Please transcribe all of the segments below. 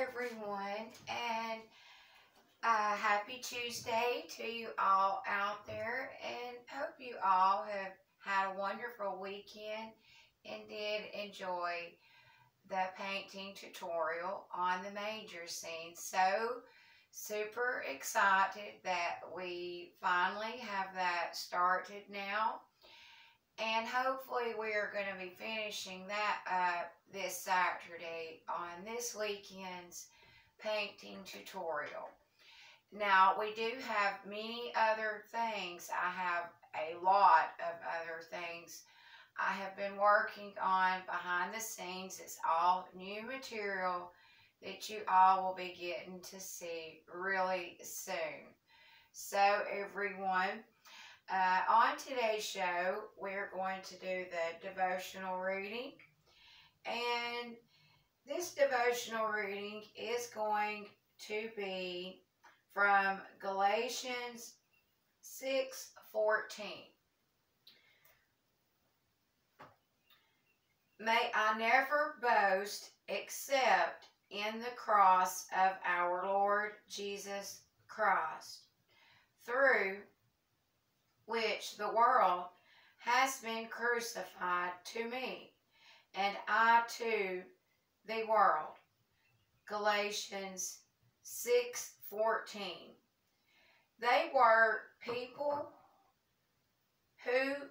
everyone, and happy Tuesday to you all out there, and hope you all have had a wonderful weekend and did enjoy the painting tutorial on the major scene. So super excited that we finally have that started now, and hopefully we are going to be finishing that up this Saturday on this weekend's painting tutorial. Now, we do have many other things. I have a lot of other things I have been working on behind the scenes. It's all new material that you all will be getting to see really soon. So, everyone, on today's show, we're going to do the devotional reading. And this devotional reading is going to be from Galatians 6:14. May I never boast except in the cross of our Lord Jesus Christ, through which the world has been crucified to me, and I to the world. Galatians 6:14. They were people who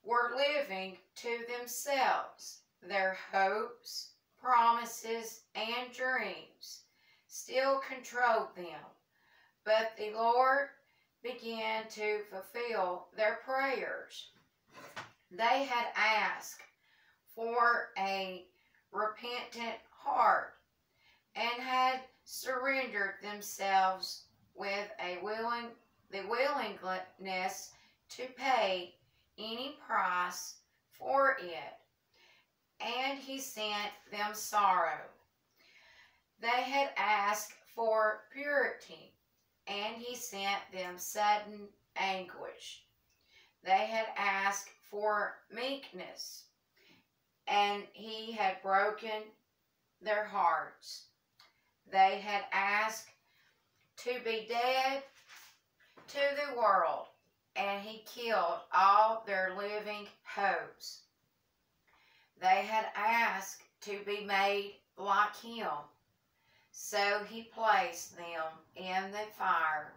were living to themselves. Their hopes, promises, and dreams still controlled them, but the Lord began to fulfill their prayers. They had asked for a repentant heart and had surrendered themselves with the willingness to pay any price for it, and He sent them sorrow. They had asked for purity, and He sent them sudden anguish. They had asked for meekness, and He had broken their hearts. They had asked to be dead to the world, and He killed all their living hopes. They had asked to be made like Him, so He placed them in the fire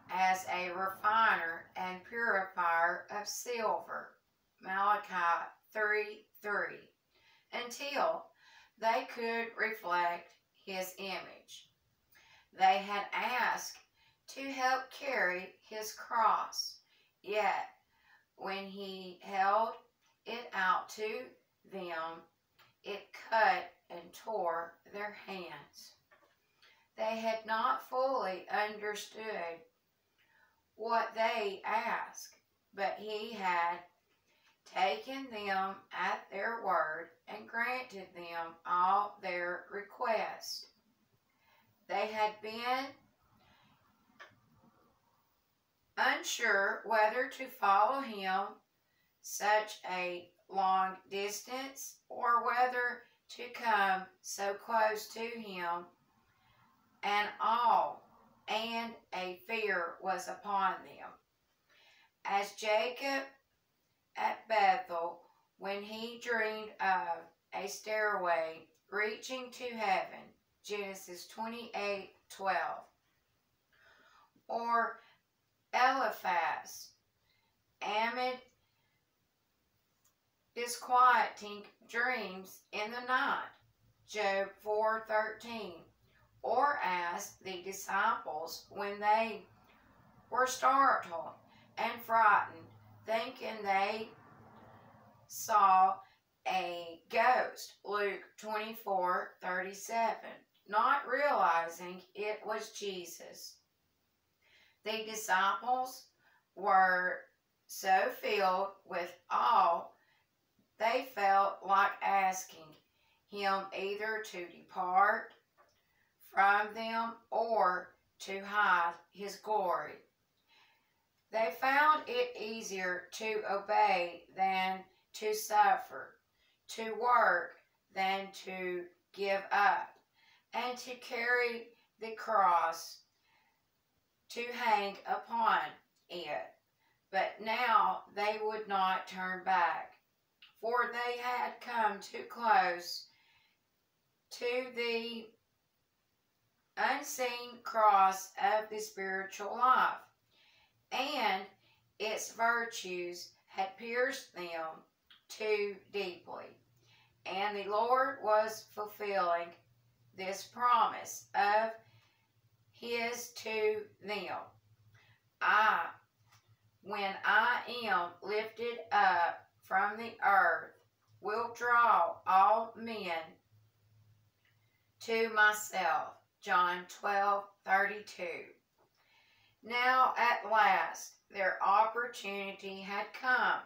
as a refiner and purifier of silver, Malachi 3:3, until they could reflect His image. They had asked to help carry His cross, yet when He held it out to them, it cut and tore their hands. They had not fully understood what they asked, but He had taken them at their word and granted them all their requests. They had been unsure whether to follow Him such a long distance or whether to come so close to Him, and awe and a fear was upon them. As Jacob at Bethel, when he dreamed of a stairway reaching to heaven, Genesis 28:12. Or Eliphaz, amid disquieting dreams in the night, Job 4:13. Or as the disciples when they were startled and frightened, thinking they saw a ghost, Luke 24:37, not realizing it was Jesus. The disciples were so filled with awe, they felt like asking Him either to depart from them or to hide His glory. They found it easier to obey than to suffer, to work than to give up, and to carry the cross to hang upon it. But now they would not turn back, for they had come too close to the unseen cross of the spiritual life, and its virtues had pierced them too deeply. And the Lord was fulfilling this promise of His to them. When I am lifted up from the earth, will draw all men to myself. John 12:32. Now at last their opportunity had come.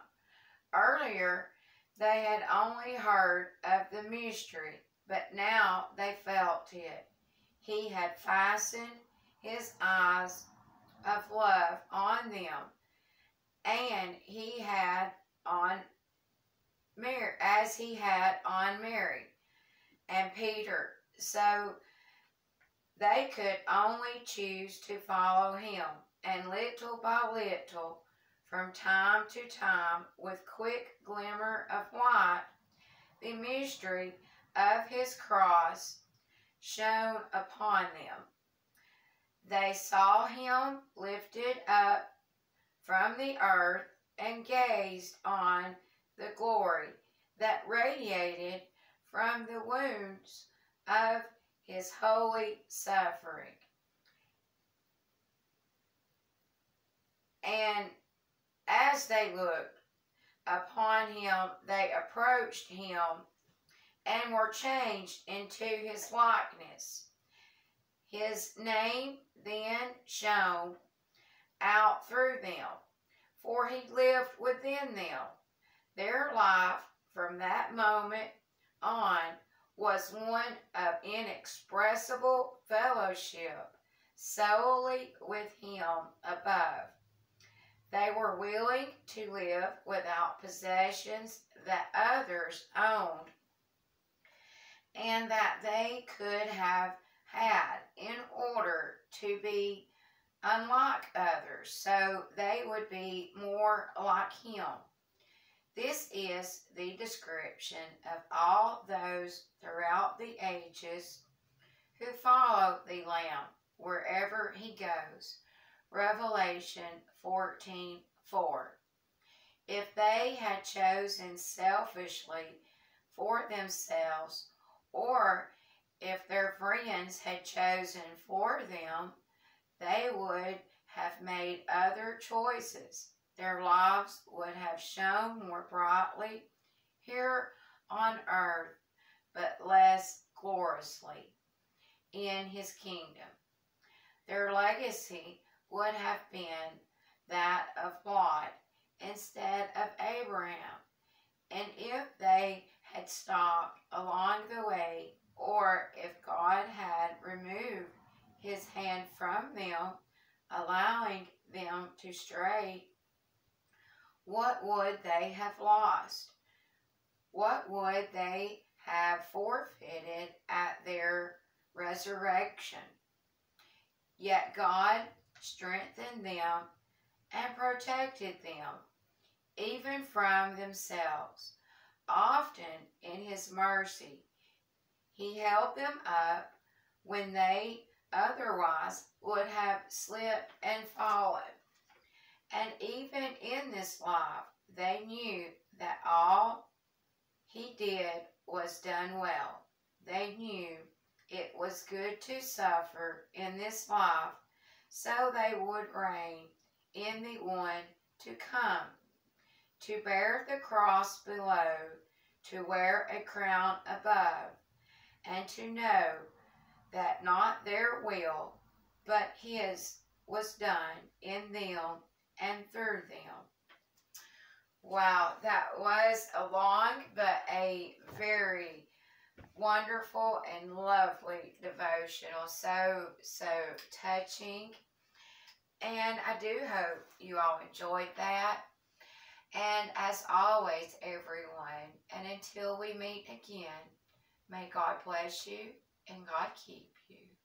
Earlier they had only heard of the mystery, but now they felt it. He had fastened His eyes of love on them, and He had on Mary, as He had on Mary and Peter. So they could only choose to follow Him, and little by little, from time to time, with quick glimmer of light, the mystery of His cross shone upon them. They saw Him lifted up from the earth and gazed on the glory that radiated from the wounds of His holy suffering. And as they looked upon Him, they approached Him and were changed into His likeness. His name then shone out through them, for He lived within them. Their life from that moment on was one of inexpressible fellowship solely with Him above. They were willing to live without possessions that others owned and that they could have had in order to be unlike others, so they would be more like Him. This is the description of all those throughout the ages who follow the Lamb wherever He goes. Revelation 14:4. If they had chosen selfishly for themselves, or if their friends had chosen for them, they would have made other choices. Their lives would have shone more brightly here on earth, but less gloriously in His kingdom. Their legacy would have been that of Lot instead of Abraham. And if they had stopped along the way, or if God had removed His hand from them, allowing them to stray, what would they have lost? What would they have forfeited at their resurrection? Yet God strengthened them and protected them, even from themselves. Often in His mercy, He held them up when they otherwise would have slipped and fallen. And even in this life, they knew that all He did was done well. They knew it was good to suffer in this life, so they would reign in the one to come, to bear the cross below, to wear a crown above, and to know that not their will, but His was done in them and through them. Wow, that was a long but a very wonderful and lovely devotional. So touching. And I do hope you all enjoyed that. And as always, everyone, and until we meet again, may God bless you and God keep you.